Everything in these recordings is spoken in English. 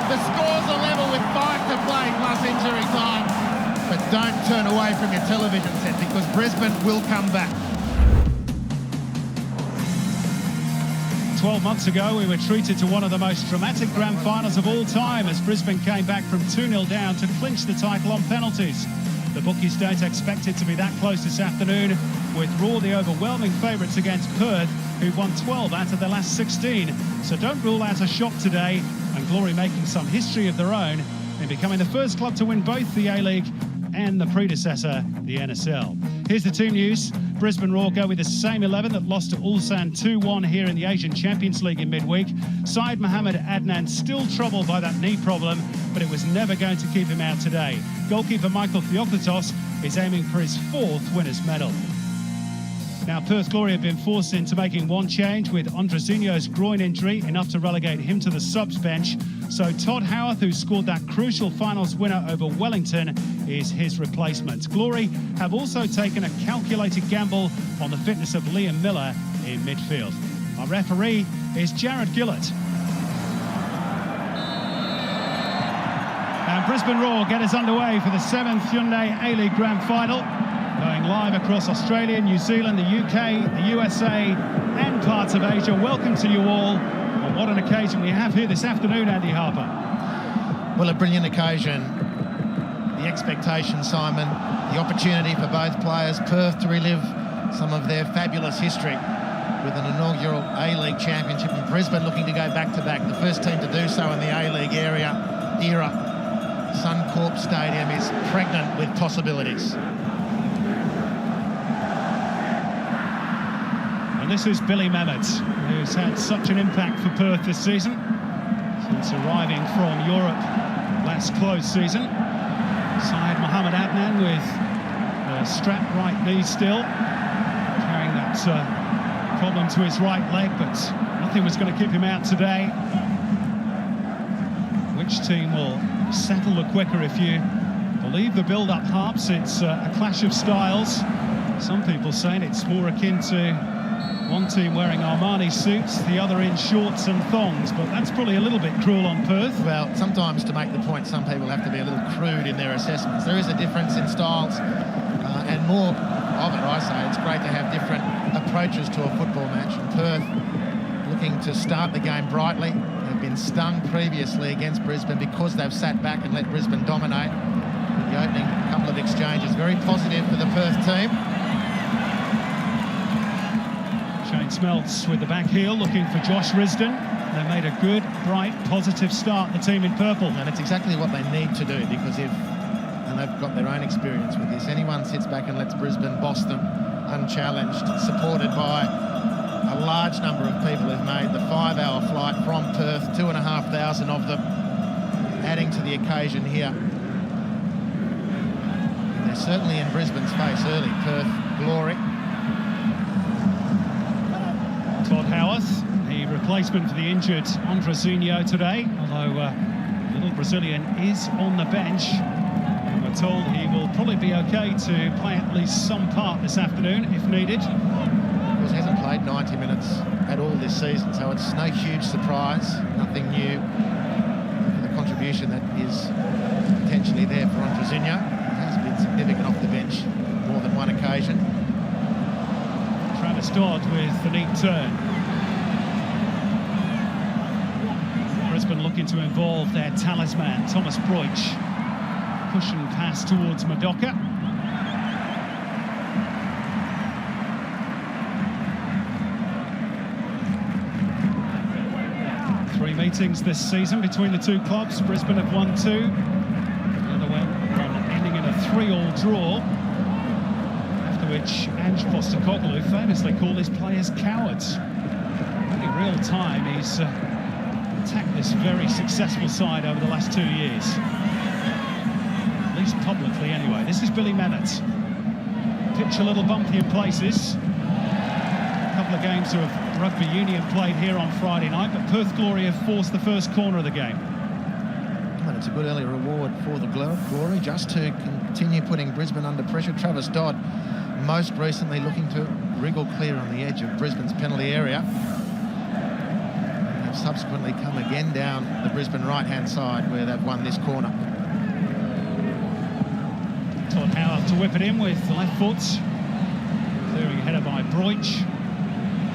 The scores are level with 5 to play plus injury time. But don't turn away from your television set because Brisbane will come back. 12 months ago, we were treated to one of the most dramatic grand finals of all time as Brisbane came back from 2-0 down to clinch the title on penalties. The bookies don't expect it to be that close this afternoon, with Raw the overwhelming favourites against Perth, who've won 12 out of their last 16. So don't rule out a shock today, and Glory making some history of their own in becoming the first club to win both the A-League and the predecessor, the NSL. Here's the team news. Brisbane Roar go with the same 11 that lost to Ulsan 2-1 here in the Asian Champions League in midweek. Syed Mohammed Adnan still troubled by that knee problem, but it was never going to keep him out today. Goalkeeper Michael Theoklitos is aiming for his 4th winners' medal. Now, Perth Glory have been forced into making one change with Andrezinho's groin injury, enough to relegate him to the subs bench. So Todd Howarth, who scored that crucial finals winner over Wellington, is his replacement. Glory have also taken a calculated gamble on the fitness of Liam Miller in midfield. Our referee is Jared Gillett. And Brisbane Roar get us underway for the 7th Hyundai A-League Grand Final. Going live across Australia, New Zealand, the UK, the USA and parts of Asia. Welcome to you all. And what an occasion we have here this afternoon, Andy Harper. Well, a brilliant occasion. The expectation, Simon, the opportunity for both players, Perth to relive some of their fabulous history with an inaugural A-League championship, and Brisbane looking to go back-to-back. The first team to do so in the A-League era. Suncorp Stadium is pregnant with possibilities. And this is Billy Mehmet, who's had such an impact for Perth this season since arriving from Europe last close season. Syed Mohammed Adnan with a strapped right knee still, carrying that problem to his right leg, but nothing was going to keep him out today. Which team will settle the quicker? If you believe the build-up harps, it's a clash of styles. Some people saying it's more akin to one team wearing Armani suits, the other in shorts and thongs, but that's probably a little bit cruel on Perth. Well, sometimes to make the point, some people have to be a little crude in their assessments. There is a difference in styles, and more of it, I say. It's great to have different approaches to a football match. And Perth looking to start the game brightly. They've been stung previously against Brisbane because they've sat back and let Brisbane dominate. The opening couple of exchanges, very positive for the Perth team. Shane Smeltz with the back heel, looking for Josh Risdon. They made a good, bright, positive start, the team in purple. And it's exactly what they need to do, because and they've got their own experience with this, anyone sits back and lets Brisbane boss them unchallenged, supported by a large number of people who've made the 5-hour flight from Perth, 2,500 of them, adding to the occasion here. And they're certainly in Brisbane's face early, Perth Glory. Todd Howarth, the replacement for the injured Andrezinho today, although little Brazilian is on the bench. And we're told he will probably be okay to play at least some part this afternoon if needed. He hasn't played 90 minutes at all this season, so it's no huge surprise, nothing new. For the contribution that is potentially there for Andrezinho, it has been significant off the bench more than one occasion. Travis Dodd with the neat turn. Brisbane looking to involve their talisman, Thomas Broich. Push and pass towards Madoka. Three meetings this season between the two clubs. Brisbane have won 2. The other one ending in a 3-3 draw. Which Ange Postecoglou famously called his players cowards. In real time, he's attacked this very successful side over the last 2 years. At least publicly, anyway. This is Billy Mehmet. Pitch a little bumpy in places. A couple of games of rugby union played here on Friday night, but Perth Glory have forced the first corner of the game. And it's a good early reward for the Glory, just to continue putting Brisbane under pressure. Travis Dodd, most recently looking to wriggle clear on the edge of Brisbane's penalty area. They've subsequently come again down the Brisbane right-hand side where they've won this corner. Todd Howard to whip it in with the left foot. Clearing a header by Broich.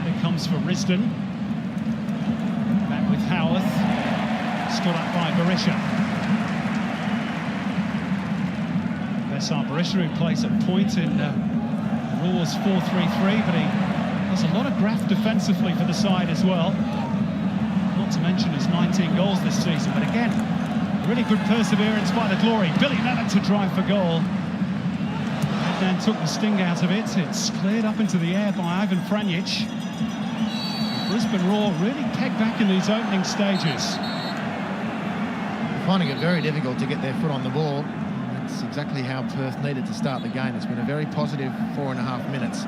It comes for Risdon. Back with Howarth. Stood up by Berisha. Besart Berisha, who plays at point in Raw's 4-3-3, but he does a lot of graft defensively for the side as well. Not to mention his 19 goals this season, but again, really good perseverance by the Glory. Billy Memmott to drive for goal. Adnan took the sting out of it. It's cleared up into the air by Ivan Franjic. Brisbane Roar really pegged back in these opening stages. Finding it very difficult to get their foot on the ball. That's exactly how Perth needed to start the game. It's been a very positive 4.5 minutes.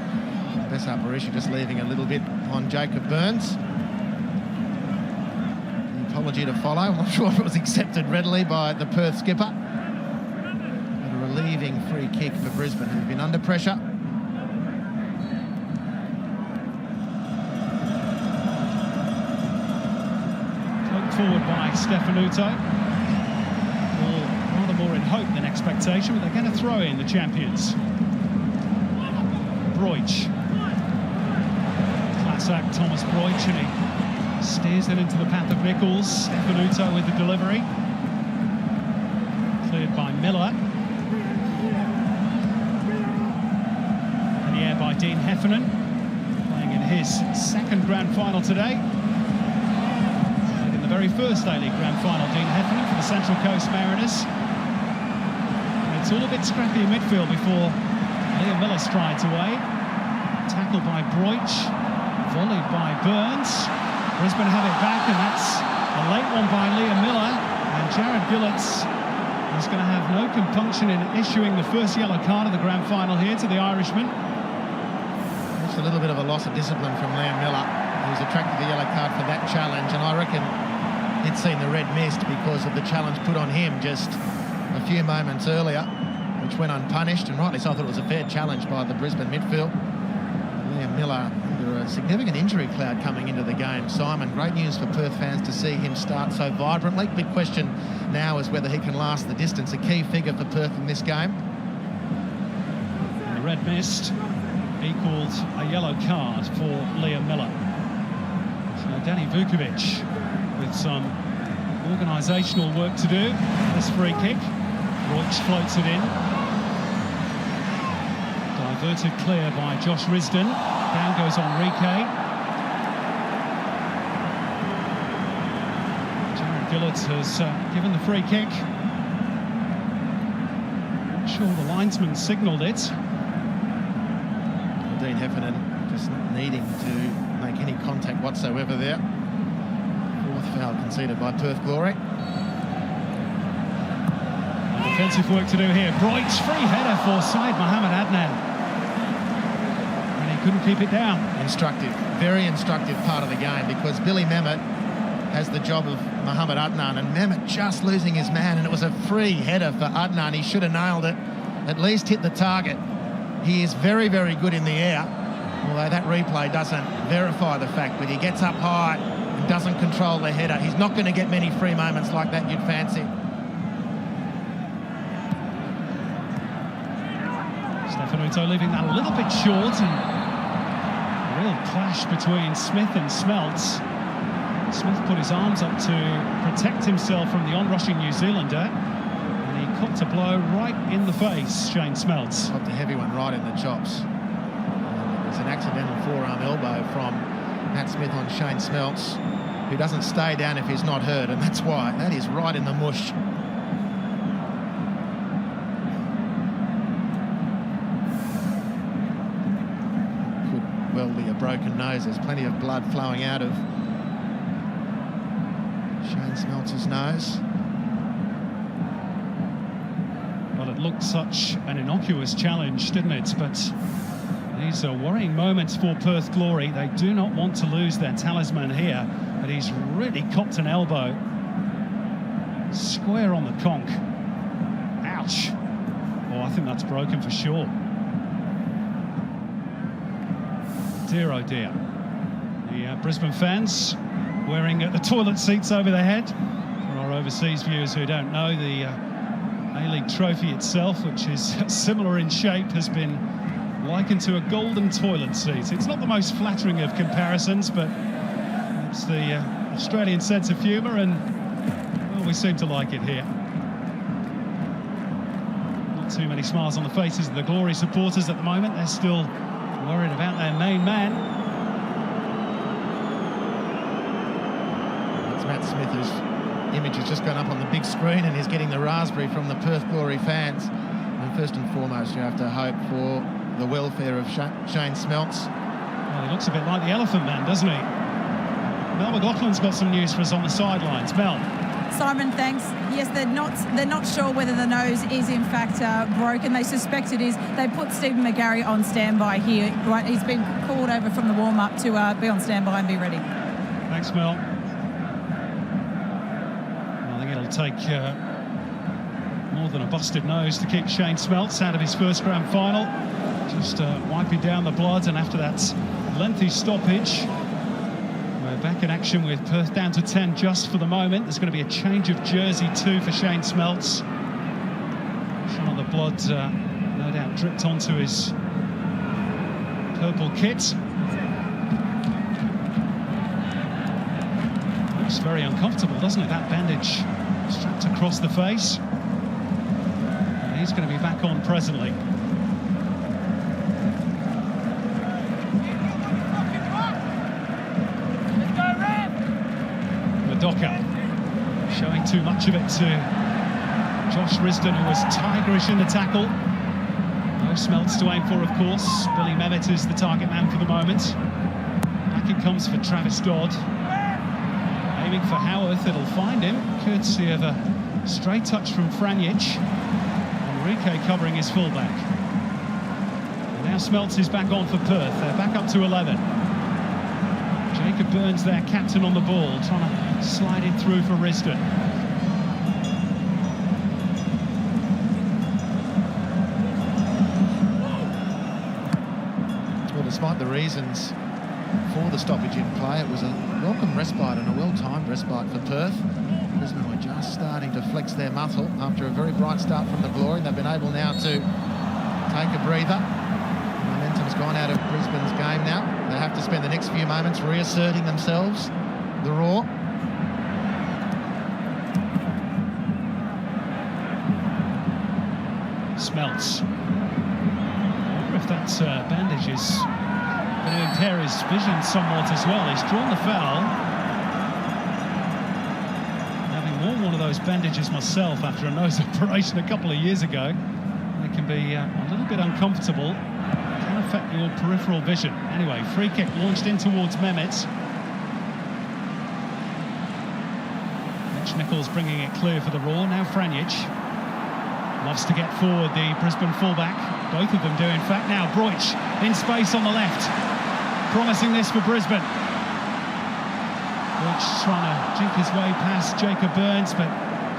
Besart Berisha just leaving a little bit on Jacob Burns. The apology to follow. I'm not sure if it was accepted readily by the Perth skipper. But a relieving free kick for Brisbane, who've been under pressure. Poked forward by Stefanuto. More in hope than expectation, but they're going to throw in the champions. Broich. Class act Thomas Broich, and he steers it into the path of Nichols. Stefanuto with the delivery. Cleared by Miller. In the air by Dean Heffernan, playing in his second grand final today. Played in the very first A-League grand final, Dean Heffernan for the Central Coast Mariners. It's all a bit scrappy in midfield before Liam Miller strides away. Tackled by Broich, volleyed by Burns. Brisbane have it back, and that's a late one by Liam Miller. And Jared Gillett is going to have no compunction in issuing the first yellow card of the grand final here to the Irishman. Just a little bit of a loss of discipline from Liam Miller, who's attracted the yellow card for that challenge, and I reckon he'd seen the red mist because of the challenge put on him just a few moments earlier, which went unpunished, and rightly so. I thought it was a fair challenge by the Brisbane midfield. Liam Miller under a significant injury cloud coming into the game. Simon, great news for Perth fans to see him start so vibrantly. Big question now is whether he can last the distance. A key figure for Perth in this game. And the red mist equaled a yellow card for Liam Miller. So Danny Vukovic with some organisational work to do. This free kick. Broich floats it in. Diverted clear by Josh Risdon. Down goes Enrique. Jared Gillett has given the free kick. Not sure the linesman signalled it. Dean Heffernan just needing to make any contact whatsoever there. Fourth foul conceded by Perth Glory. Defensive work to do here. Broich, free header for Syed Mohammed Adnan. And he couldn't keep it down. Instructive, very instructive part of the game, because Billy Memmott has the job of Mohammed Adnan, and Memmott just losing his man, and it was a free header for Adnan. He should have nailed it, at least hit the target. He is very, very good in the air, although that replay doesn't verify the fact, but he gets up high and doesn't control the header. He's not going to get many free moments like that, you'd fancy. Stefanuto leaving that a little bit short, and a real clash between Smith and Smelts. Smith put his arms up to protect himself from the onrushing New Zealander, and he copped a blow right in the face, Shane Smelts. Copped a heavy one right in the chops. It was an accidental forearm elbow from Matt Smith on Shane Smelts, who doesn't stay down if he's not hurt, and that's why. That is right in the mush. Well, be a broken nose. There's plenty of blood flowing out of Shane Smelts' nose. Well, it looked such an innocuous challenge, didn't it? But these are worrying moments for Perth Glory. They do not want to lose their talisman here, but he's really copped an elbow. Square on the conch. Ouch. Oh, I think that's broken for sure. Dear, oh dear. The Brisbane fans wearing the toilet seats over their head. For our overseas viewers who don't know, the A-League trophy itself, which is similar in shape, has been likened to a golden toilet seat. It's not the most flattering of comparisons, but it's the Australian sense of humour, and well, we seem to like it here. Not too many smiles on the faces of the Glory supporters at the moment. They're still worried about their main man. It's Matt Smith, whose image has just gone up on the big screen, and he's getting the raspberry from the Perth Glory fans. And first and foremost, you have to hope for the welfare of Shane Smeltz. Well, he looks a bit like the Elephant Man, doesn't he? Mel McLaughlin's got some news for us on the sidelines. Mel. Simon, thanks. Yes, they're not sure whether the nose is in fact broken. They suspect it is. They put Stephen McGarry on standby here. Right, he's been called over from the warm-up to be on standby and be ready. Thanks, Mel. I think it'll take more than a busted nose to keep Shane Smeltz out of his first grand final. Just wiping down the blood, and after that lengthy stoppage, we're back in action with Perth down to 10 just for the moment. There's going to be a change of jersey too for Shane Smeltz. Some of the blood no doubt dripped onto his purple kit. Looks very uncomfortable, doesn't it? That bandage strapped across the face. And he's going to be back on presently. Docker showing too much of it to Josh Risdon, who was tigerish in the tackle. No Smeltz to aim for, of course. Billy Mehmet is the target man for the moment. Back it comes for Travis Dodd. Aiming for Howarth, it'll find him, courtesy of a straight touch from Franjic. Enrique covering his fullback. And now Smeltz is back on for Perth. They're back up to 11. Jacob Burns, their captain, on the ball, trying to slide it through for Risdon. Well, despite the reasons for the stoppage in play, it was a welcome respite and a well-timed respite for Perth. Brisbane were just starting to flex their muscle after a very bright start from the Glory. They've been able now to take a breather. Momentum's gone out of Brisbane's game now. They have to spend the next few moments reasserting themselves. The Roar. Smeltz. I wonder if that bandage is going to impair his vision somewhat as well. He's drawn the foul. Having worn one of those bandages myself after a nose operation a couple of years ago, they can be a little bit uncomfortable. Can affect your peripheral vision. Anyway, free kick launched in towards Mehmet. Mitch Nichols bringing it clear for the Roar. Now Franjic loves to get forward, the Brisbane fullback. Both of them do, in fact. Now Broich in space on the left. Promising this for Brisbane. Broich trying to jink his way past Jacob Burns, but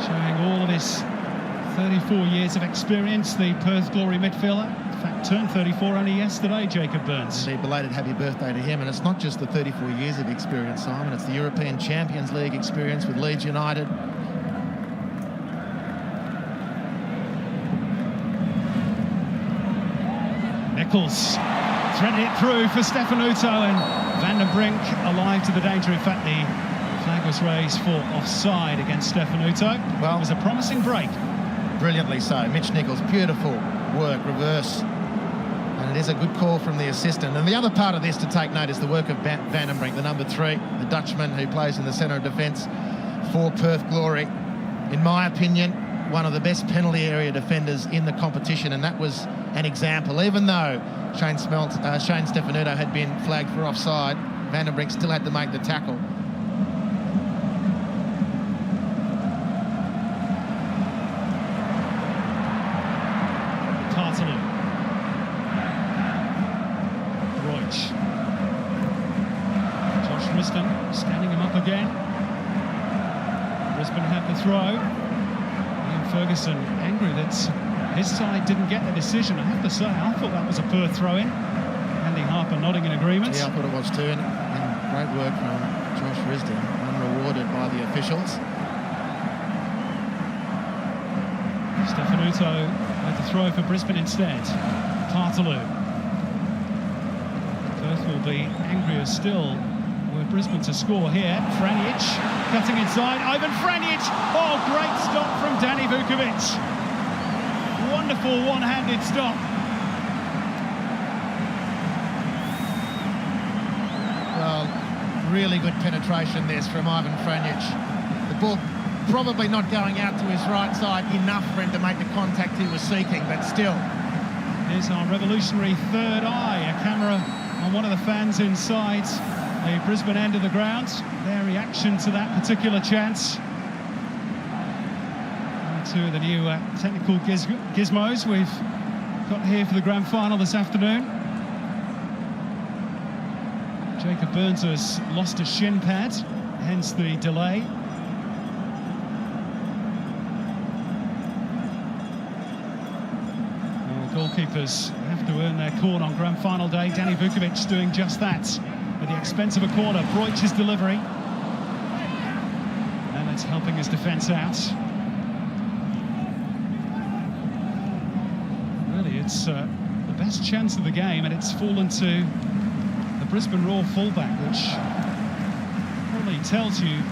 showing all of his 34 years of experience, the Perth Glory midfielder. In fact, turned 34 only yesterday, Jacob Burns. Indeed, belated happy birthday to him. And it's not just the 34 years of experience, Simon. It's the European Champions League experience with Leeds United. Nichols threaded it through for Stefanuto, and Van den Brink alive to the danger. In fact, the flag was raised for offside against Stefanuto. Well, it was a promising break. Brilliantly so. Mitch Nichols, beautiful work, reverse. And it is a good call from the assistant. And the other part of this to take note is the work of Van den Brink, the number 3, the Dutchman who plays in the centre of defence for Perth Glory. In my opinion, one of the best penalty area defenders in the competition, and that was an example. Even though Shane Stefanuto had been flagged for offside, Van den Brink still had to make the tackle. Josh Risdon scanning him up again. Brisbane had the throw. Ian Ferguson angry that his side didn't get the decision. I have to say, I thought that was a Perth throw-in. Andy Harper nodding in agreement. Yeah, I thought it was too. And great work from Josh Risdon, unrewarded by the officials. Stefanuto with the throw for Brisbane instead. Partaloo. Perth will be angrier still were Brisbane to score here. Franjic cutting inside. Ivan Franjic. Oh, great stop from Danny Vukovic. Wonderful one-handed stop. Well, really good penetration this from Ivan Franjic. The ball probably not going out to his right side enough for him to make the contact he was seeking, but still. Here's our revolutionary third eye, a camera on one of the fans inside the Brisbane end of the ground. Their reaction to that particular chance. Two of the new technical gizmos we've got here for the grand final this afternoon. Jacob Burns has lost a shin pad, hence the delay. Goalkeepers have to earn their corner on grand final day. Danny Vukovic doing just that at the expense of a corner. Broich's delivery. And it's helping his defence out. Really, it's the best chance of the game, and it's fallen to the Brisbane Roar fullback, which probably tells you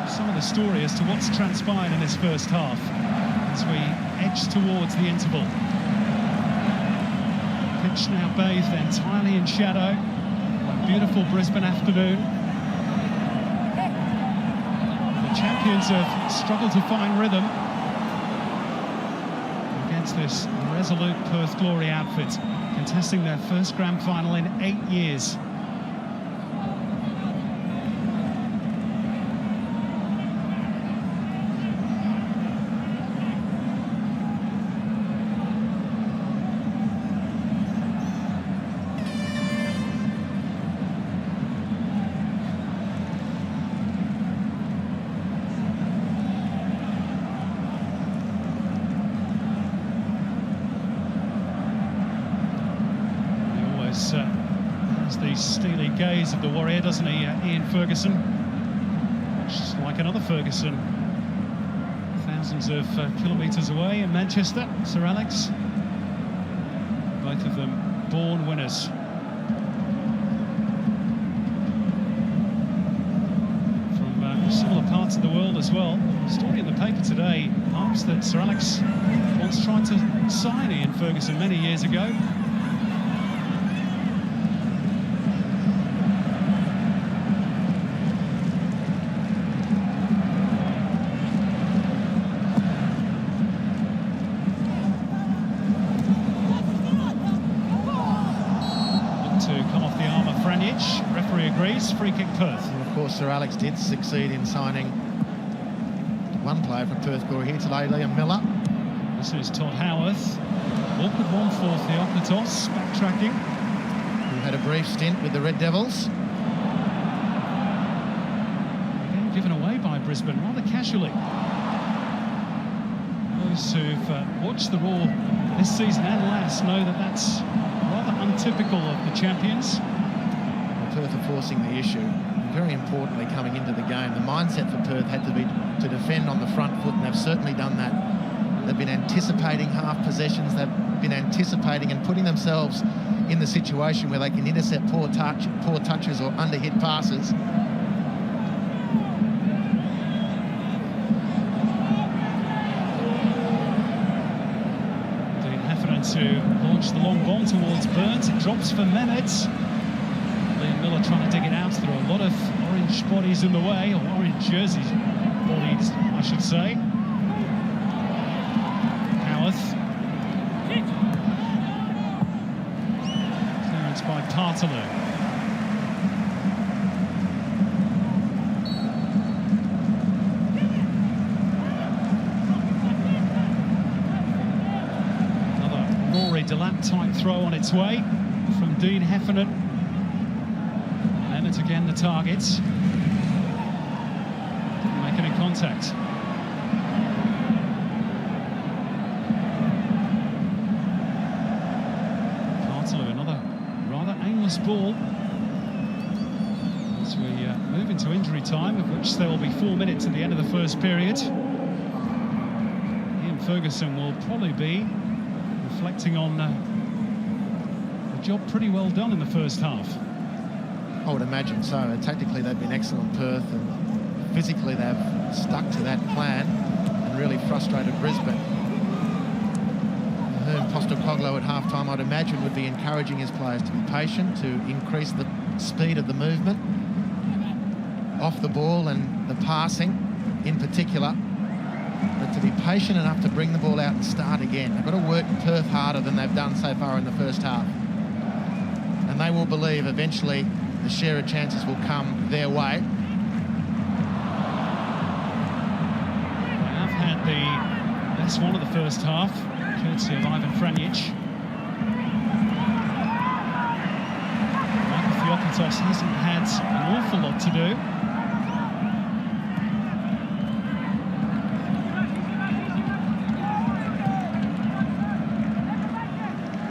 some of the story as to what's transpired in this first half as we edge towards the interval. Pitch now bathed entirely in shadow. A beautiful Brisbane afternoon. The champions have struggled to find rhythm against this resolute Perth Glory outfit, contesting their first grand final in 8 years. Has the steely gaze of the Warrior, doesn't he, Ian Ferguson? Just like another Ferguson, thousands of kilometres away in Manchester, Sir Alex. Both of them born winners. From similar parts of the world as well. Story in the paper today marks that Sir Alex once tried to sign Ian Ferguson many years ago. Referee agrees, free kick Perth. And of course, Sir Alex did succeed in signing one player from Perth Glory here today, Liam Miller. This is Todd Howarth. Awkward one for Theoklatos, backtracking. Who had a brief stint with the Red Devils. Again, given away by Brisbane rather casually. Those who've watched the Roar this season and last know that that's rather untypical of the champions. Perth are forcing the issue. Very importantly, coming into the game, the mindset for Perth had to be to defend on the front foot, and they've certainly done that. They've been anticipating half possessions. They've been anticipating and putting themselves in the situation where they can intercept poor touches or under-hit passes. Dean Heffernan to launch the long bomb towards Burns. It drops for Mehmet. Liam Miller trying to dig it out. There are a lot of orange bodies in the way, or orange jerseys bodies, I should say. Howarth. Clearance by Partaloo. Another Rory Delap type throw on its way from Dean Heffernan. Again, the target. Didn't make any contact. Partaloo, another rather aimless ball. As we move into injury time, of which there will be 4 minutes at the end of the first period. Ian Ferguson will probably be reflecting on a job pretty well done in the first half. I would imagine so. Tactically, they've been excellent, Perth, and physically they've stuck to that plan and really frustrated Brisbane. Whom Postecoglou at half-time, I'd imagine, would be encouraging his players to be patient, to increase the speed of the movement off the ball and the passing in particular, but to be patient enough to bring the ball out and start again. They've got to work Perth harder than they've done so far in the first half. And they will believe eventually the share of chances will come their way. They have had the best one of the first half, courtesy of Ivan Franjic. Michael Theokitos hasn't had an awful lot to do.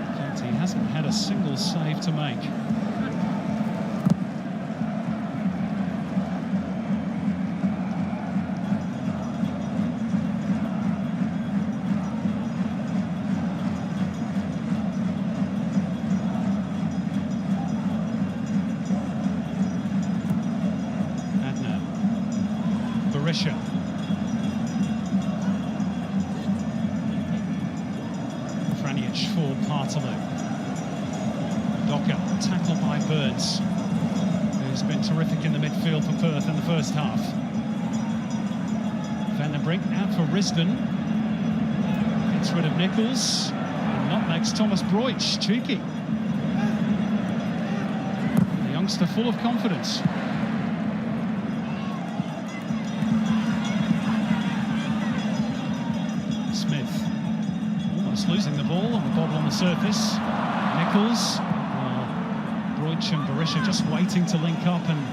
In fact, he hasn't had a single save to make. Berisha. Franjic for Partaloo. Docker, tackled by Burns, who's been terrific in the midfield for Perth in the first half. Van den Brink out for Risdon. Gets rid of Nichols. And nutmegs Thomas Broich. Cheeky. The youngster full of confidence. Losing the ball on the bobble on the surface. Nichols, Broich and Berisha just waiting to link up, and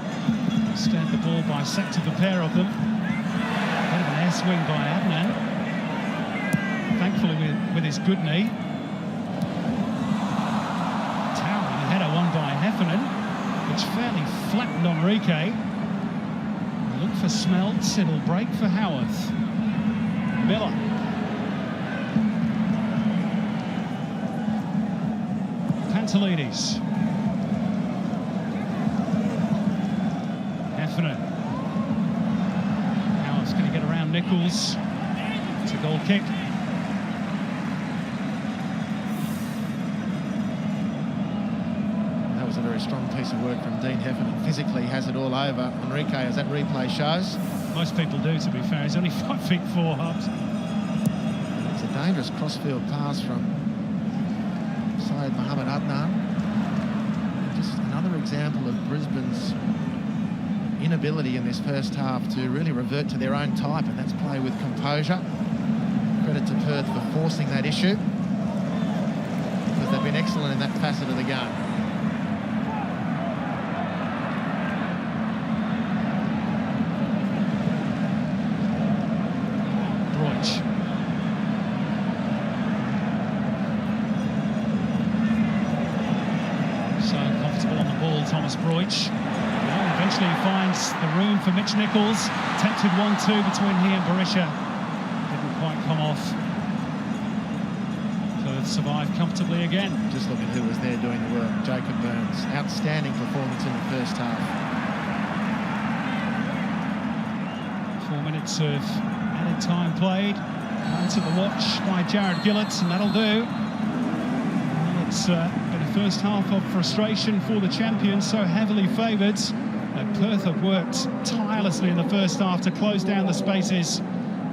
instead the ball bisected the pair of them. Bit of an air swing by Adnan, thankfully with his good knee. Towering header won by Heffernan, which fairly flattened Enrique. Look for Smelts, it'll break for Howarth. Miller. Pantelides. Heffernan. Howard's going to get around Nichols. It's a goal kick. That was a very strong piece of work from Dean Heffernan. Physically has it all over Enrique, as that replay shows. Most people do, to be fair. He's only 5'4" Hubs. It's a dangerous crossfield pass from Mohamed Adnan. Just another example of Brisbane's inability in this first half to really revert to their own type, and that's play with composure. Credit to Perth for forcing that issue, because they've been excellent in that facet of the game. Broich. Thomas Broich. Well, eventually he finds the room for Mitch Nichols. Attempted 1-2 between he and Berisha. Didn't quite come off. Perth survived comfortably again. Just look at who was there doing the work. Jacob Burns. Outstanding performance in the first half. 4 minutes of added time played. Onto the watch by Jared Gillett, and that'll do. Well, it's been a first half of frustration for the champions, so heavily favoured. Perth have worked tirelessly in the first half to close down the spaces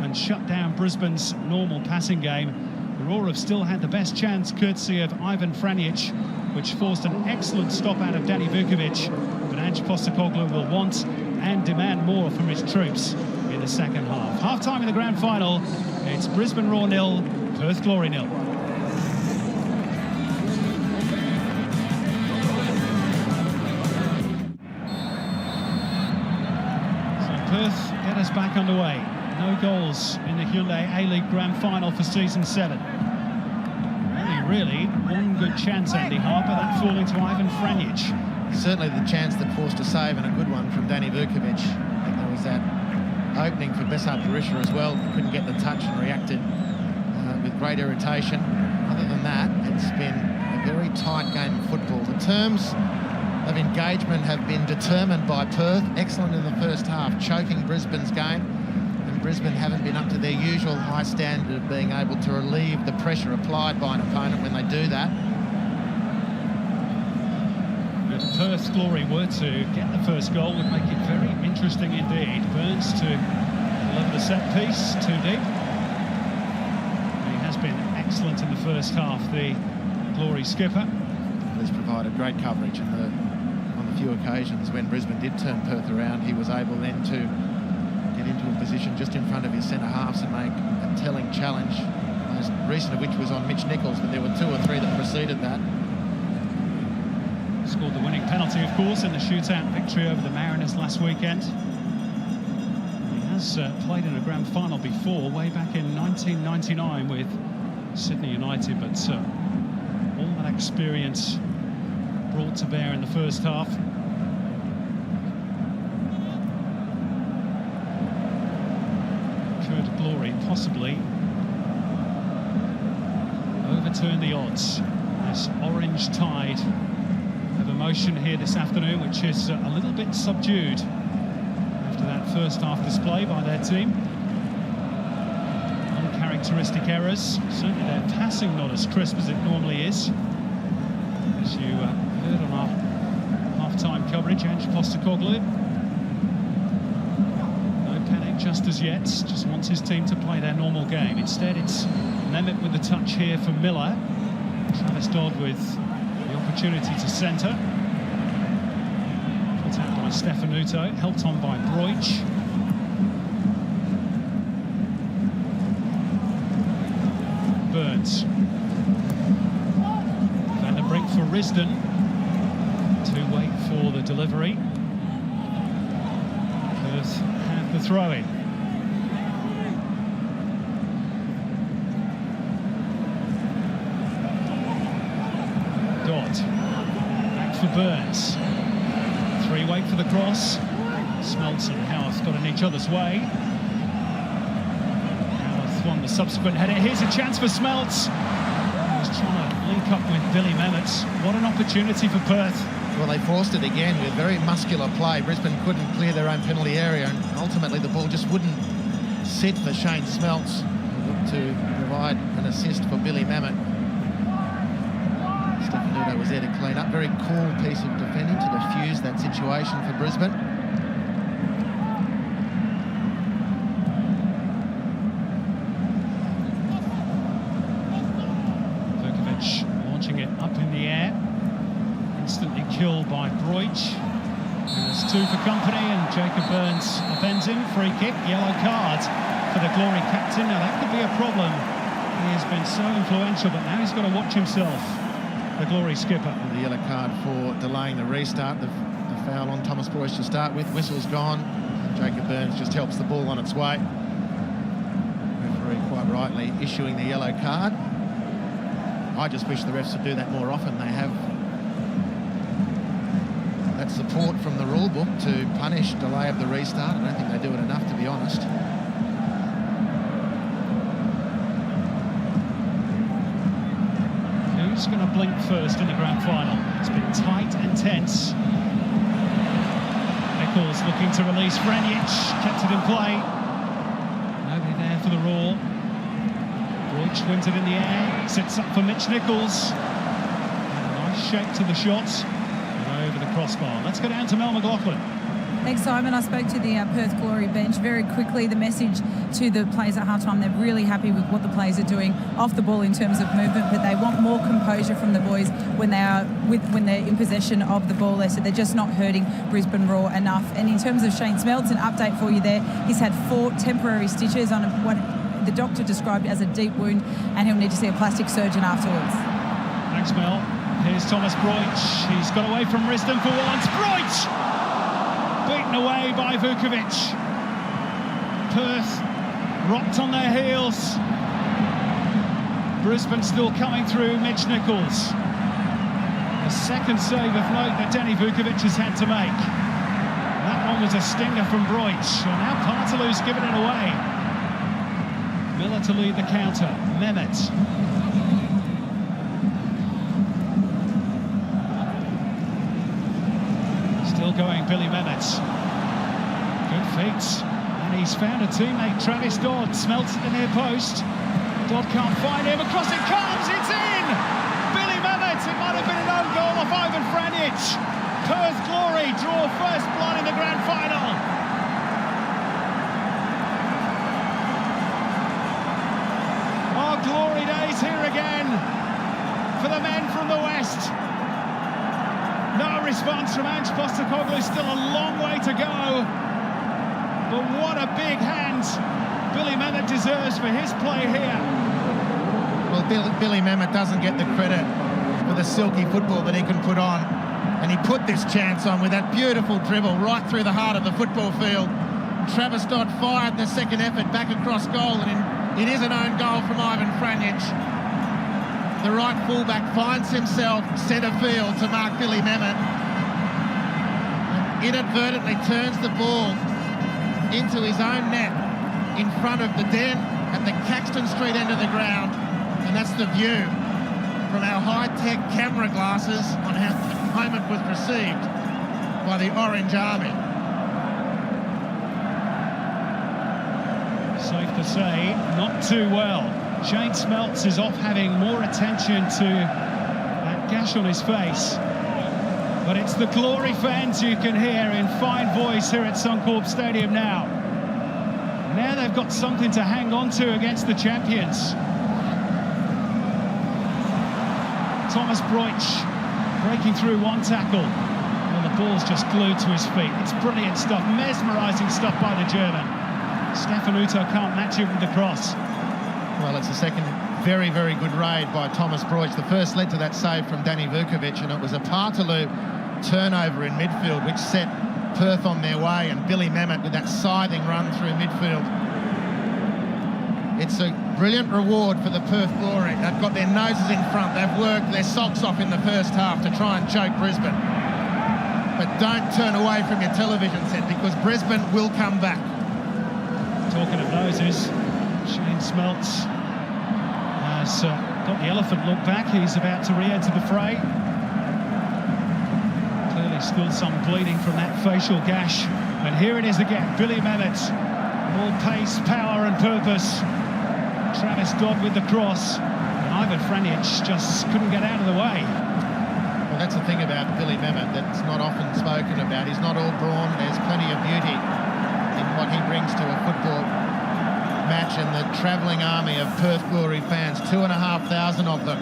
and shut down Brisbane's normal passing game. The Roar have still had the best chance, courtesy of Ivan Franjic, which forced an excellent stop out of Danny Vukovic. But Ange Postecoglou will want and demand more from his troops in the second half. Half-time in the grand final, it's Brisbane Roar 0, Perth Glory 0. Perth get us back underway. No goals in the Hyundai A-League Grand Final for Season 7. Only really one good chance, Andy Harper, that falling to Ivan Franjic. certainly the chance that forced a save, and a good one from Danny Vukovic. I think there was that opening for Besart Berisha as well. Couldn't get the touch and reacted with great irritation. Other than that, it's been a very tight game of football. The terms of engagement have been determined by Perth. Excellent in the first half, choking Brisbane's game. And Brisbane haven't been up to their usual high standard of being able to relieve the pressure applied by an opponent when they do that. If Perth's Glory were to get the first goal, would make it very interesting indeed. Burns to deliver the set piece, too deep. He has been excellent in the first half, the Glory skipper. He's provided great coverage on the few occasions when Brisbane did turn Perth around. He was able then to get into a position just in front of his centre halves and make a telling challenge, most recent of which was on Mitch Nichols, but there were 2 or 3 that preceded that. Scored the winning penalty, of course, in the shootout victory over the Mariners last weekend. He has played in a grand final before, way back in 1999 with Sydney United, but all that experience brought to bear in the first half. Could Glory possibly overturn the odds? This orange tide of emotion here this afternoon, which is a little bit subdued after that first half display by their team. Uncharacteristic errors, certainly their passing not as crisp as it normally is. As you heard on our half-time coverage, Ange Postecoglou. No panic just as yet, just wants his team to play their normal game. Instead, it's Mehmet with the touch here for Miller. Travis Dodd with the opportunity to centre. Put out by Stefanuto, helped on by Broich. Burns. For Risdon to wait for the delivery. Perth have the throw-in. Dodd back for Burns. 3 wait for the cross. Smeltz and Howarth got in each other's way. Howarth won the subsequent header. Here's a chance for Smeltz. He's trying to link up with Billy Mehmet. What an opportunity for Perth. Well, they forced it again with very muscular play. Brisbane couldn't clear their own penalty area, and ultimately the ball just wouldn't sit for Shane Smeltz to provide an assist for Billy Mehmet. Stefanuto was there to clean up. Very cool piece of defending to defuse that situation for Brisbane. Launching it up in the air, instantly killed by Broich. There's 2 for company, and Jacob Burns upends him. Free kick, yellow card for the Glory captain. Now that could be a problem. He has been so influential, but now he's got to watch himself, the Glory skipper. The yellow card for delaying the restart, the foul on Thomas Broich to start with. Whistle's gone. Jacob Burns just helps the ball on its way. Referee quite rightly issuing the yellow card. I just wish the refs would do that more often. They have that support from the rule book to punish delay of the restart. I don't think they do it enough, to be honest. Who's going to blink first in the grand final? It's been tight and tense. Nichols looking to release Vrenic, kept it in play. Nobody there for the roar. Broich wins it in the air, sits up for Mitch Nichols. Nice shape to the shots, and over the crossbar. Let's go down to Mel McLaughlin. Thanks, Simon. I spoke to the Perth Glory bench. Very quickly, the message to the players at halftime, they're really happy with what the players are doing off the ball in terms of movement, but they want more composure from the boys when they're in possession of the ball. They said they're just not hurting Brisbane Roar enough. And in terms of Shane Smeltz, an update for you there. He's had 4 temporary stitches on what the doctor described as a deep wound, and he'll need to see a plastic surgeon afterwards. Thanks, Mel. Here's Thomas Broich. He's got away from Risdon for once. Broich! Beaten away by Vukovic. Perth rocked on their heels. Brisbane still coming through. Mitch Nichols. The second save of note that Danny Vukovic has had to make. That one was a stinger from Broich. And now Partalou's given it away. Miller to lead the counter. Mehmet. Still going, Billy Mehmet. Good feet. And he's found a teammate, Travis Dodd. Smelts at the near post. Dodd can't find him. Across it comes. It's in! Billy Mehmet. It might have been an own goal off Ivan Franic. Perth Glory draw first blood in the grand final. Glory days here again for the men from the West. No response from Ange Postecoglou, still a long way to go. But what a big hand Billy Mehmet deserves for his play here. Well, Billy Mehmet doesn't get the credit for the silky football that he can put on. And he put this chance on with that beautiful dribble right through the heart of the football field. Travis Dodd fired the second effort back across goal, and it is an own goal from Ivan Franic. The right fullback finds himself centre field to mark Billy Mehmet. And inadvertently turns the ball into his own net in front of the den at the Caxton Street end of the ground. And that's the view from our high-tech camera glasses on how the moment was received by the Orange Army. Safe to say, not too well. Shane Smeltz is off having more attention to that gash on his face. But it's the Glory fans you can hear in fine voice here at Suncorp Stadium now. Now they've got something to hang on to against the champions. Thomas Broich breaking through one tackle. Well, the ball's just glued to his feet. It's brilliant stuff, mesmerising stuff by the German. Stefanuto can't match it with the cross. Well, it's a second very, very good raid by Thomas Broich. The first led to that save from Danny Vukovic, and it was a Partaloo turnover in midfield which set Perth on their way, and Billy Mehmet with that scything run through midfield. It's a brilliant reward for the Perth Glory. They've got their noses in front. They've worked their socks off in the first half to try and choke Brisbane. But don't turn away from your television set, because Brisbane will come back. Talking of noses, Shane Smeltz has got the elephant look back. He's about to re-enter the fray. Clearly still some bleeding from that facial gash. And here it is again, Billy Mehmet. All pace, power and purpose. Travis Dodd with the cross. And Ivan Franic just couldn't get out of the way. Well, that's the thing about Billy Mehmet that's not often spoken about. He's not all brawn. There's plenty of beauty in what he brings to a football match, and the travelling army of Perth Glory fans, 2,500 of them.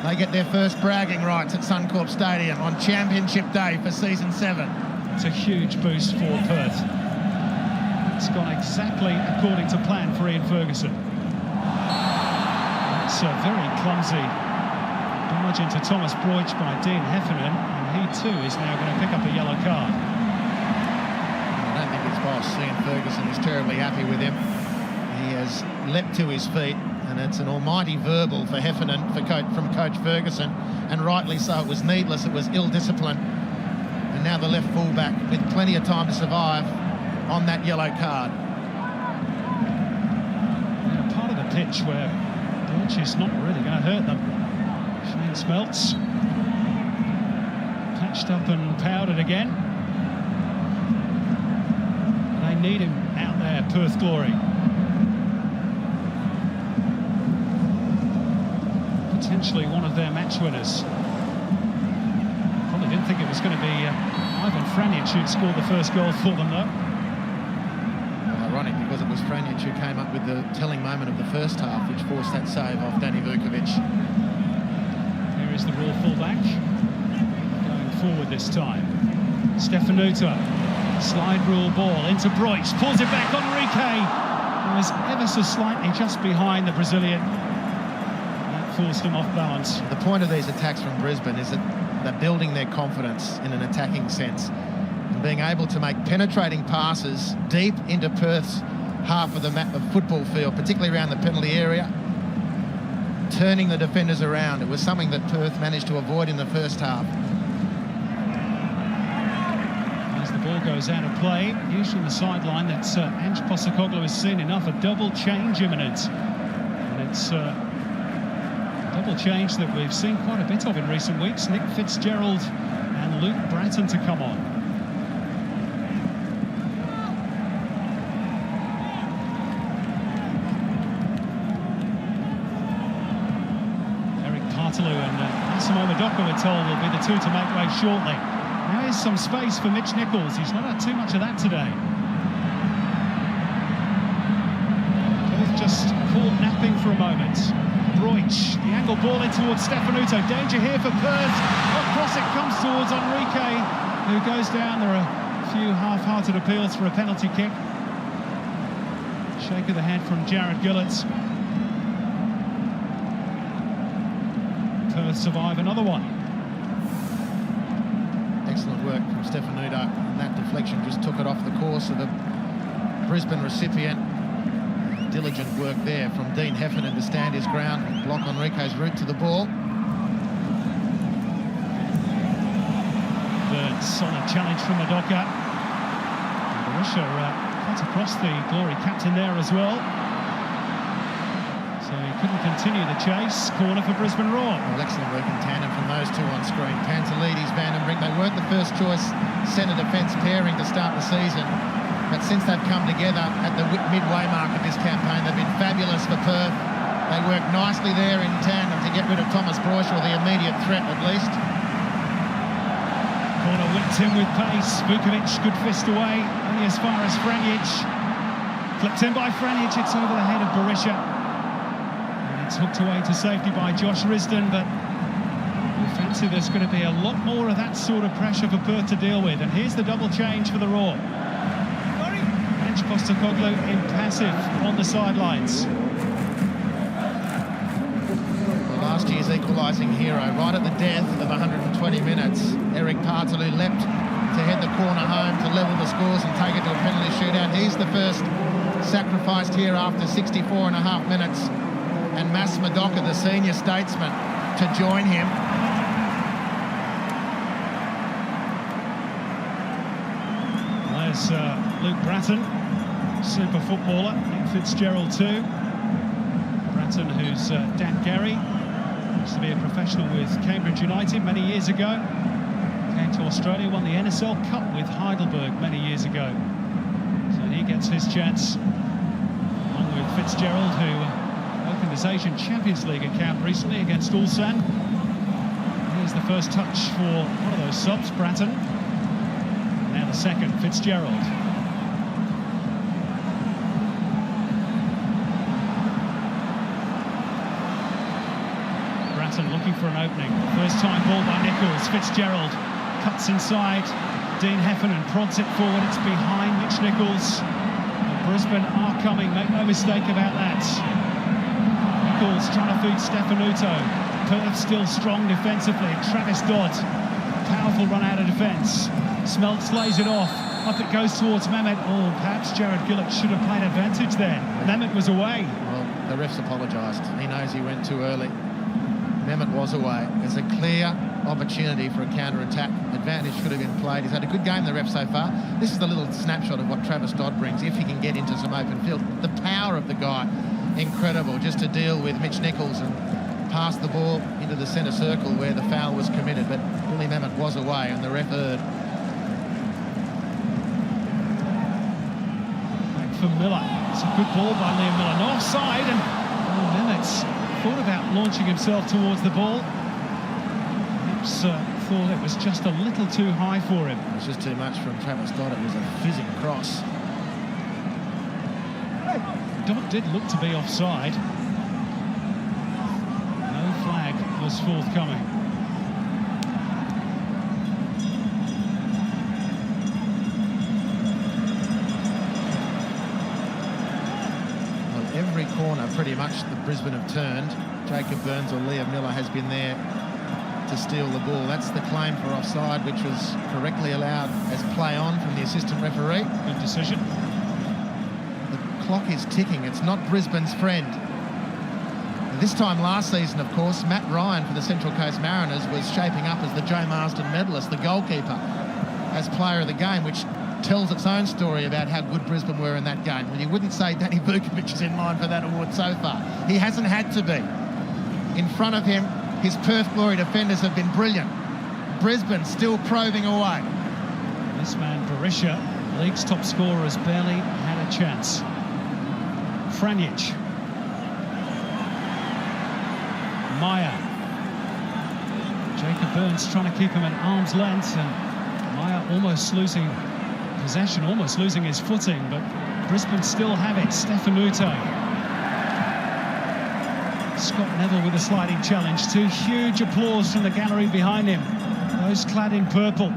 They get their first bragging rights at Suncorp Stadium on Championship Day for Season 7. It's a huge boost for Perth. It's gone exactly according to plan for Ian Ferguson. It's a very clumsy barge into Thomas Broich by Dean Heffernan, and he too is now going to pick up a yellow card. I don't think his boss, Ian Ferguson, is terribly happy with him. He has leapt to his feet, and it's an almighty verbal for Heffernan from Coach Ferguson, and rightly so. It was needless, it was ill-discipline. And now the left fullback with plenty of time to survive on that yellow card. Yeah, part of the pitch where Broich is not really going to hurt them. Shane Smeltz patched up and powdered again. They need him out there, Perth Glory. Potentially one of their match winners. Probably didn't think it was going to be Ivan Franic who'd scored the first goal for them, though. Well, ironic, because it was Franic who came up with the telling moment of the first half, which forced that save off Danny Vukovic. Here is the raw fullback, going forward this time. Stefanuto, slide rule ball into Broich, pulls it back on Enrique. He was ever so slightly just behind the Brazilian. Forced him off balance. The point of these attacks from Brisbane is that they're building their confidence in an attacking sense, and being able to make penetrating passes deep into Perth's half of the football field, particularly around the penalty area. turning the defenders around. It was something that Perth managed to avoid in the first half. As the ball goes out of play, usually on the sideline, that Ange Postecoglou has seen enough. A double change imminent. And it's a double change that we've seen quite a bit of in recent weeks. Nick Fitzgerald and Luke Bratton to come on. And Massimo Madoka, we're told, will be the two to make way shortly. Now here's some space for Mitch Nichols. He's not had too much of that today. Both just caught napping for a moment. Broich, the angle ball in towards Stefanuto. Danger here for Perth. Across it comes towards Enrique, who goes down. There are a few half-hearted appeals for a penalty kick. Shake of the head from Jared Gillett. Perth survive another one. Excellent work from Stefanuto. That deflection just took it off the course of the Brisbane recipient. Diligent work there from Dean Heffernan to stand his ground, block Enrique's route to the ball. The solid challenge from Madoka. Berisha cut across the Glory captain there as well. So he couldn't continue the chase. Corner for Brisbane Roar. Well, excellent work in tandem from those two on screen. Pantelides, Van den Brink, they weren't the first choice centre defence pairing to start the season. But since they've come together at the midway mark of this campaign, they've been fabulous for Perth. They work nicely there in tandem to get rid of Thomas Broich, or the immediate threat at least. Corner whipped in with pace. Vukovic, good fist away, only as far as Franjic. Flipped in by Franjic, it's over the head of Berisha. It's hooked away to safety by Josh Risdon, but we fancy there's going to be a lot more of that sort of pressure for Perth to deal with. And here's the double change for the Roar. Ange Postecoglou impassive on the sidelines. Well, last year's equalising hero, right at the death of 120 minutes, Eric Partalou leapt to head the corner home to level the scores and take it to a penalty shootout. He's the first sacrificed here after 64.5 minutes. And Mas Madoka, the senior statesman, to join him. There's Luke Bratton, super footballer. Nick Fitzgerald too. Bratton, who's Dan Gary, used to be a professional with Cambridge United many years ago. Came to Australia, won the NSL Cup with Heidelberg many years ago. So he gets his chance, along with Fitzgerald, who opened his Asian Champions League account recently against Ulsan. Here's the first touch for one of those subs, Bratton. Now the second, Fitzgerald. Bratton looking for an opening. First time ball by Nichols. Fitzgerald cuts inside. Dean Heffernan prods it forward. It's behind Mitch Nichols. And Brisbane are coming, make no mistake about that. Nichols trying to feed Stefanuto. Perth still strong defensively. Travis Dodd, powerful run out of defence. Smeltz lays it off. Up it goes towards Mehmet. Oh, perhaps Jared Gillett should have played advantage there. Mehmet was away. Well, the ref's apologised. He knows he went too early. Mehmet was away. There's a clear opportunity for a counter-attack. Advantage should have been played. He's had a good game, the ref, so far. This is the little snapshot of what Travis Dodd brings, if he can get into some open field. The power of the guy, incredible, just to deal with Mitch Nichols and pass the ball into the centre circle where the foul was committed. But Billy Mehmet was away, and the ref erred. Back for Miller. It's a good ball by Liam Miller. No offside, and Mehmet's thought about launching himself towards the ball. Perhaps thought it was just a little too high for him. It was just too much from Travis Dodd. It was a fizzing cross. Dodd did look to be offside. No flag was forthcoming. Well, every corner pretty much the Brisbane have turned. Jacob Burns or Liam Miller has been there to steal the ball. That's the claim for offside, which was correctly allowed as play on from the assistant referee. Good decision. The clock is ticking. It's not Brisbane's friend. This time last season, of course, Matt Ryan for the Central Coast Mariners was shaping up as the Joe Marsden medalist, the goalkeeper, as player of the game, which tells its own story about how good Brisbane were in that game. Well, you wouldn't say Danny Vukovic is in line for that award so far. He hasn't had to be. In front of him, his Perth Glory defenders have been brilliant. Brisbane still probing away. This man, Berisha, league's top scorer, has barely had a chance. Franjic. Meyer. Jacob Burns trying to keep him at arm's length, and Meyer almost losing possession, almost losing his footing, but Brisbane still have it. Stefanuto. Scott Neville with a sliding challenge. Two huge applause from the gallery behind him, those clad in purple.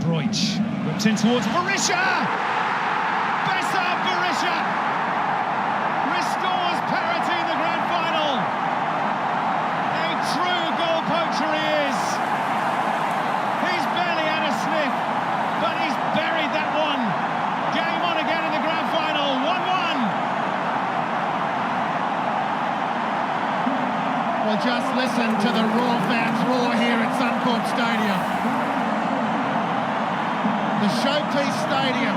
Broich whipped in towards Berisha! Besart Berisha restores parity in the grand final. A true goal poacher he is. He's barely had a sniff, but he's buried that one. Game on again in the grand final, 1-1. Well, just listen to the Raw fans roar here at Suncorp Stadium. The showpiece stadium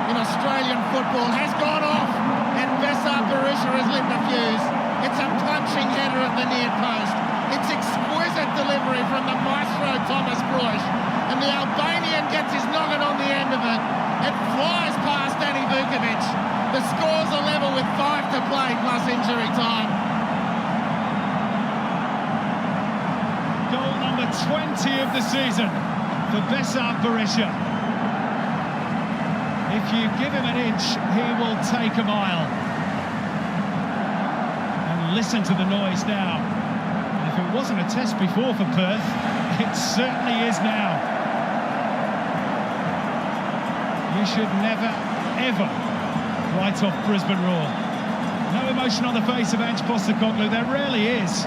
in Australian football has gone off, and Besart Berisha has lit the fuse. It's a punching header at the near post. It's exquisite delivery from the maestro Thomas Broich, and the Albanian gets his noggin on the end of it. It flies past Danny Vukovic. The scores are level with 5 to play plus injury time. Goal number 20 of the season for Besart Berisha. If you give him an inch, he will take a mile. And listen to the noise now. And if it wasn't a test before for Perth, it certainly is now. You should never, ever write off Brisbane Roar. No emotion on the face of Ange Postecoglou, there rarely is.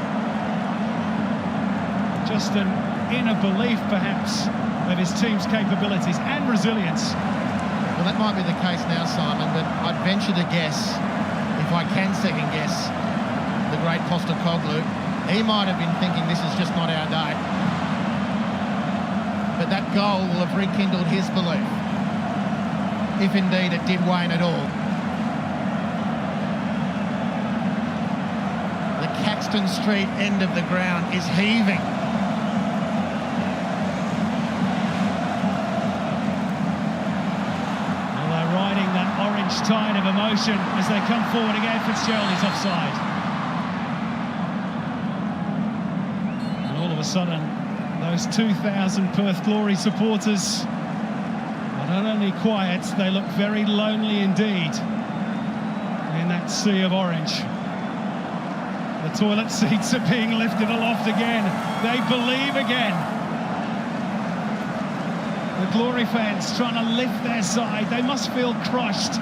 Just an inner belief, perhaps, of his team's capabilities and resilience. Well, that might be the case now, Simon, but I'd venture to guess, if I can second guess, the great Postecoglou, he might have been thinking this is just not our day. But that goal will have rekindled his belief, if indeed it did wane at all. The Caxton Street end of the ground is heaving. Tide of emotion as they come forward again. Fitzgerald is offside, and all of a sudden those 2,000 Perth Glory supporters are not only quiet, they look very lonely indeed in that sea of orange. The toilet seats are being lifted aloft again. They believe again. The Glory fans trying to lift their side. They must feel crushed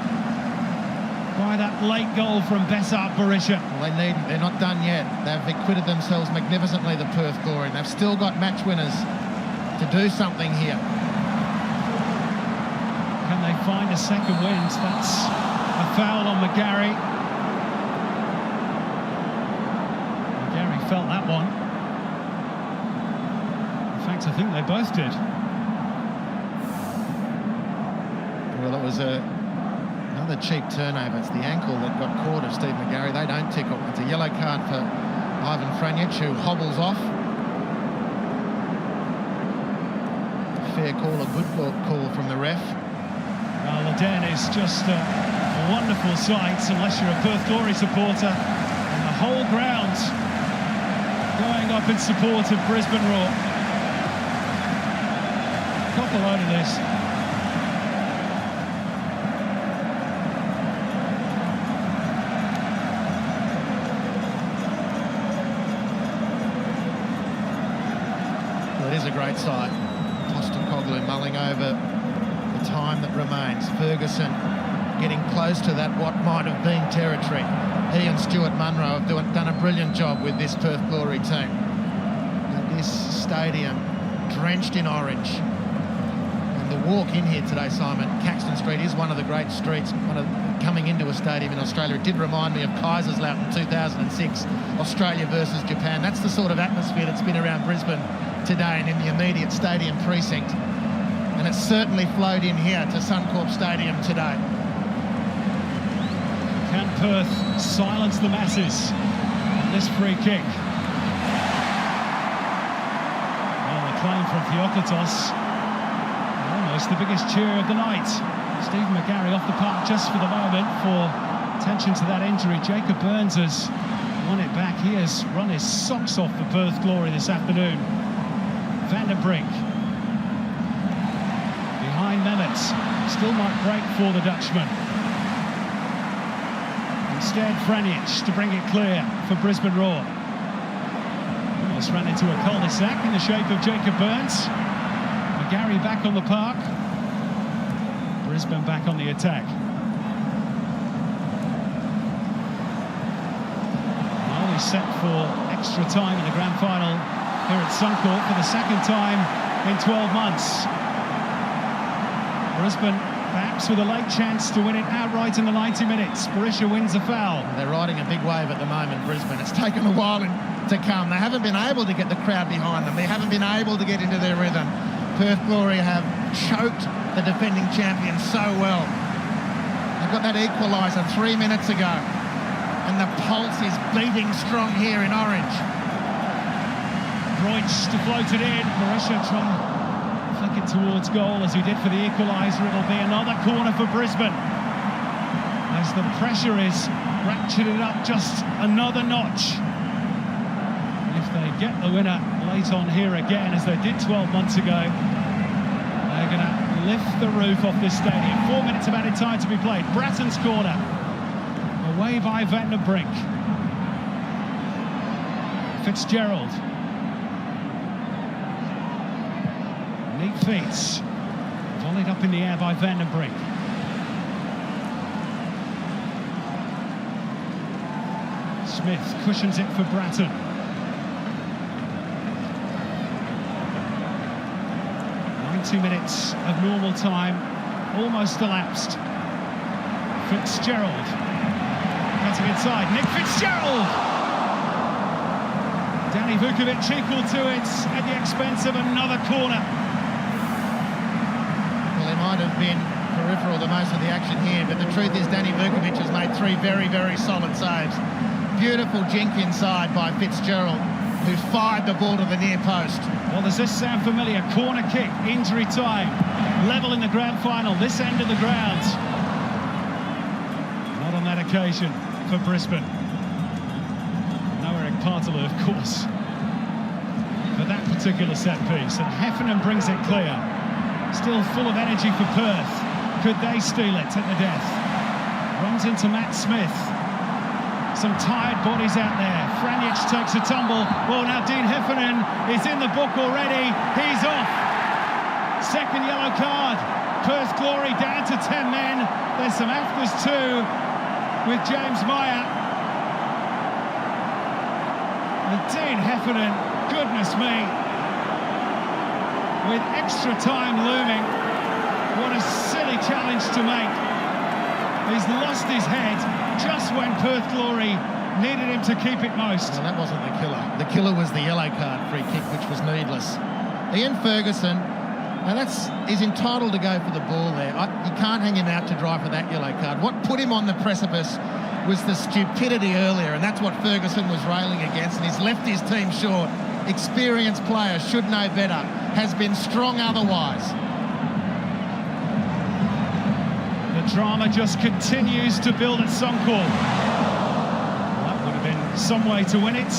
by that late goal from Besart Berisha. Well, they needn't. They're not done yet. They've acquitted themselves magnificently, the Perth Glory. They've still got match winners to do something here. Can they find a second wind? That's a foul on McGarry. McGarry felt that one. In fact, I think they both did. Well, it was another cheap turnover. It's the ankle that got caught of Steve McGarry. They don't tickle. It's a yellow card for Ivan Franjic, who hobbles off. Fair call, a good call from the ref. Well, the Den is just a wonderful sight, unless you're a Perth Glory supporter. And the whole ground going up in support of Brisbane Roar. Cop a load of this. It is a great sight. Postecoglou mulling over the time that remains. Ferguson getting close to that what might have been territory. He and Stuart Munro have done a brilliant job with this Perth Glory team. And this stadium drenched in orange. And the walk in here today, Simon, Caxton Street is one of the great streets coming into a stadium in Australia. It did remind me of Kaiserslautern 2006, Australia versus Japan. That's the sort of atmosphere that's been around Brisbane today and in the immediate stadium precinct. And it's certainly flowed in here to Suncorp Stadium today. Can Perth silence the masses? This free kick. Well, the claim from Theoklitos. Almost the biggest cheer of the night. Stephen McGarry off the park just for the moment for attention to that injury. Jacob Burns has won it back. He has run his socks off for Perth Glory this afternoon. Van der Brink. Behind Mehmet. Still might break for the Dutchman. Instead, Franjic to bring it clear for Brisbane Roar. Almost ran into a cul-de-sac in the shape of Jacob Burns. McGarry back on the park. Brisbane back on the attack. Well, we set for extra time in the grand final here at Suncorp for the second time in 12 months. Brisbane perhaps with a late chance to win it outright in the 90 minutes. Berisha wins a foul. They're riding a big wave at the moment, Brisbane. It's taken a while to come. They haven't been able to get the crowd behind them. They haven't been able to get into their rhythm. Perth Glory have choked the defending champions so well. They've got that equaliser 3 minutes ago, and the pulse is beating strong here in orange. Breutsch to float it in. Berisha trying to flick it towards goal as he did for the equaliser. It'll be another corner for Brisbane as the pressure is ratcheted up just another notch. If they get the winner late on here again, as they did 12 months ago, they're going to lift the roof off this stadium. 4 minutes of added time to be played. Bratton's corner. Away by Van der Brink. Fitzgerald. Neat feet. Volleyed up in the air by Van der Brink. Smith cushions it for Bratton. 2 minutes of normal time almost elapsed. Fitzgerald cutting inside. Nick Fitzgerald! Danny Vukovic equal to it at the expense of another corner. Well, they might have been peripheral to most of the action here, but the truth is Danny Vukovic has made 3 very, very solid saves. Beautiful jink inside by Fitzgerald, who fired the ball to the near post. Well, does this sound familiar? Corner kick, injury time, level in the grand final, this end of the ground. Not on that occasion for Brisbane. No Eric Partaloo, of course, for that particular set piece. And Heffernan brings it clear. Still full of energy for Perth. Could they steal it at the death? Runs into Matt Smith. Some tired bodies out there. Franjic takes a tumble. Well, now Dean Heffernan is in the book already. He's off. Second yellow card. Perth Glory down to 10 men. There's some afters too with James Meyer. And Dean Heffernan, goodness me, with extra time looming. What a silly challenge to make. He's lost his head just when Perth Glory needed him to keep it most. Well, that wasn't the killer. The killer was the yellow card free kick, which was needless. Ian Ferguson, now he's entitled to go for the ball there. You can't hang him out to dry for that yellow card. What put him on the precipice was the stupidity earlier, and that's what Ferguson was railing against, and he's left his team short. Experienced player, should know better, has been strong otherwise. The drama just continues to build at Suncorp. That would have been some way to win it.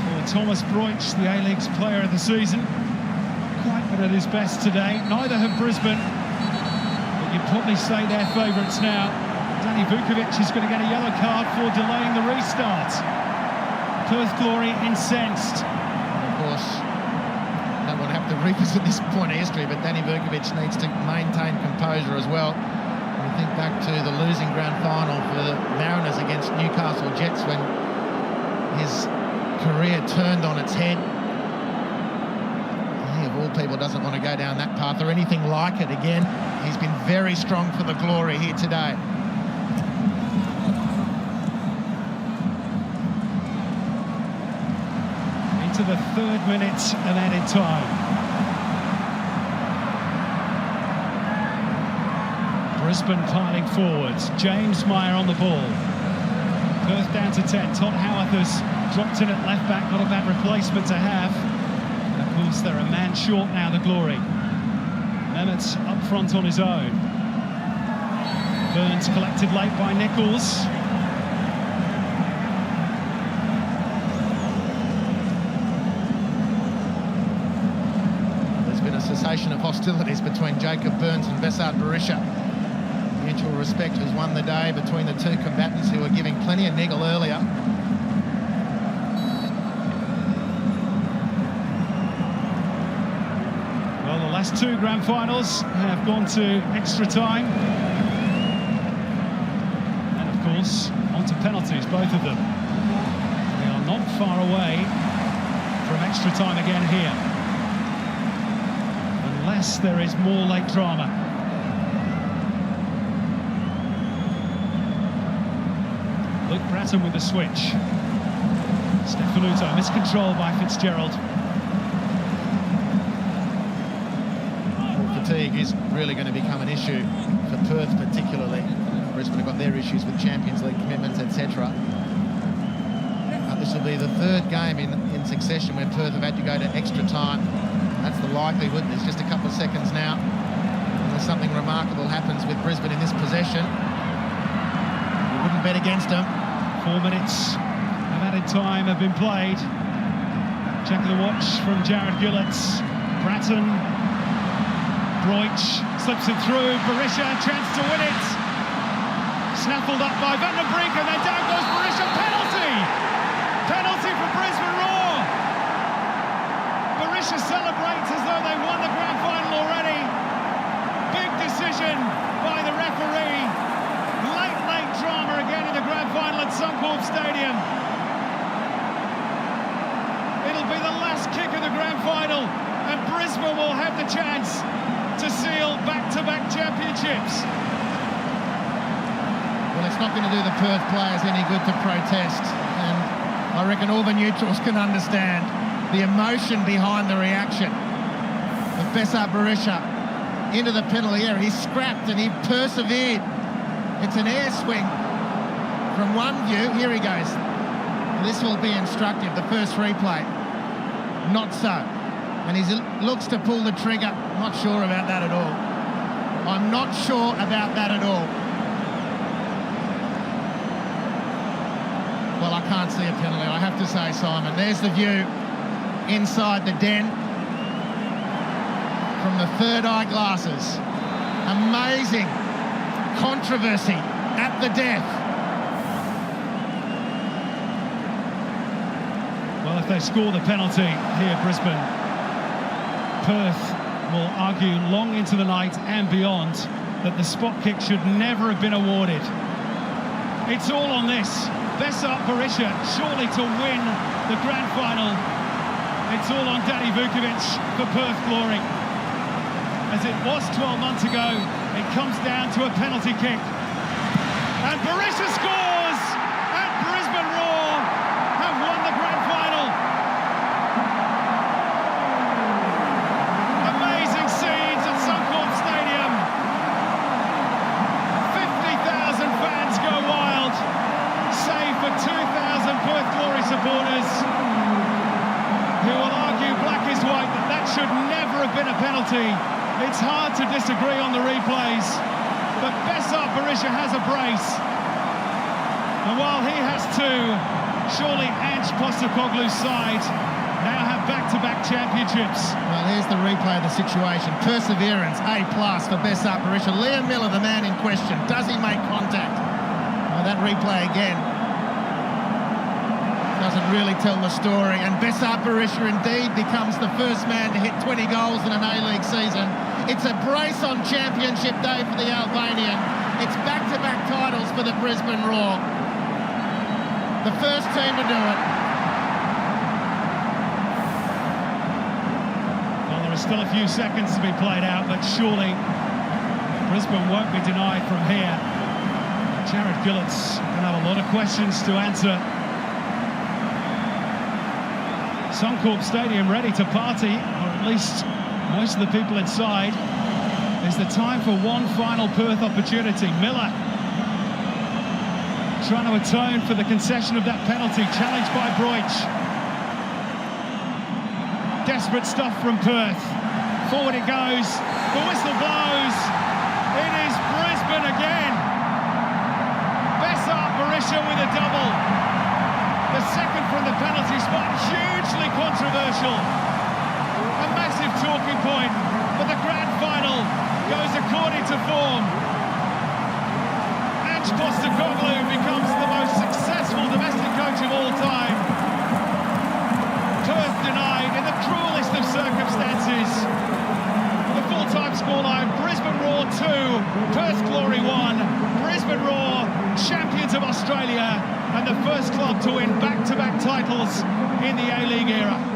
For Thomas Breutsch, the A-League's player of the season. Quite been at his best today. Neither have Brisbane, but you'd probably say they're favourites now. Danny Vukovic is going to get a yellow card for delaying the restart. Perth Glory incensed. And of course, I don't want to have to revisit this point of history, but Danny Vukovic needs to maintain composure as well. We think back to the losing grand final for the Mariners against Newcastle Jets when his career turned on its head. He, of all people, doesn't want to go down that path or anything like it again. He's been very strong for the Glory here today. Into the 3rd minute and added time. Brisbane piling forwards. James Meyer on the ball. Perth down to 10. Todd Howarth has dropped in at left back. Not a bad replacement to have. Of course, they're a man short now, the Glory. Mehmet's up front on his own. Burns collected late by Nichols. There's been a cessation of hostilities between Jacob Burns and Besart Berisha. Mutual respect has won the day between the two combatants who were giving plenty of niggle earlier. Well, the last 2 grand finals have gone to extra time. And of course, on to penalties, both of them. They are not far away from extra time again here. Unless there is more late drama. Luke Bratton with the switch. Stefanuto, miscontrol by Fitzgerald. Fatigue is really going to become an issue for Perth particularly. Brisbane have got their issues with Champions League commitments, etc. This will be the 3rd game in succession where Perth have had to go to extra time. That's the likelihood. There's just a couple of seconds now. Unless something remarkable happens with Brisbane in this possession. You wouldn't bet against them. 4 minutes of added time have been played. Check of the watch from Jared Gillett. Bratton. Broich slips it through. Berisha, chance to win it. Snaffled up by Van den Brink, and then down goes Berisha. Penalty! Penalty for Brisbane Roar. Berisha celebrates as though they won the grand final already. Big decision by the referee. Late drama again in the grand final at Suncorp Stadium. It'll be the last kick of the grand final, and Brisbane will have the chance to seal back-to-back championships. Well, it's not going to do the Perth players any good to protest, and I reckon all the neutrals can understand the emotion behind the reaction of Besart Berisha into the penalty area. He scrapped and he persevered. It's an air swing from one view. Here he goes. This will be instructive, the first replay. Not so. And he looks to pull the trigger. Not sure about that at all. I'm not sure about that at all. Well, I can't see a penalty, I have to say, Simon. There's the view inside the den from the third eye glasses. Amazing controversy at the death. Well, if they score the penalty here, Brisbane, Perth will argue long into the night and beyond that the spot kick should never have been awarded. It's all on this. Besart Berisha surely to win the grand final. It's all on Danny Vukovic for Perth Glory. As it was 12 months ago, it comes down to a penalty kick. And Berisha scores! And Brisbane Roar have won the grand final. Amazing scenes at Suncorp Stadium. 50,000 fans go wild, save for 2,000 Perth Glory supporters who will argue black is white that that should never have been a penalty. It's hard to disagree on the replays, but Besart Berisha has a brace. And while he has two, surely Ange Postecoglou's side now have back-to-back championships. Well, here's the replay of the situation. Perseverance, A+ for Besart Berisha. Liam Miller, the man in question. Does he make contact? Well, that replay again doesn't really tell the story. And Besart Berisha indeed becomes the first man to hit 20 goals in an A-League season. It's a brace on championship day for the Albanian. It's back-to-back titles for the Brisbane Roar. The first team to do it. Well, there are still a few seconds to be played out, but surely Brisbane won't be denied from here. Jared Gillett's going to have a lot of questions to answer. Suncorp Stadium ready to party, or at least most of the people inside. Is the time for one final Perth opportunity. Miller trying to atone for the concession of that penalty, challenged by Broich. Desperate stuff from Perth. Forward it goes, the whistle blows. It is Brisbane again. Besart Berisha with a double. The second from the penalty spot, hugely controversial. A massive talking point, but the grand final goes according to form. Ange Postecoglou becomes the most successful domestic coach of all time. Perth denied in the cruelest of circumstances. The full-time scoreline, Brisbane Roar 2, Perth Glory 1. Brisbane Roar, champions of Australia, and the first club to win back-to-back titles in the A-League era.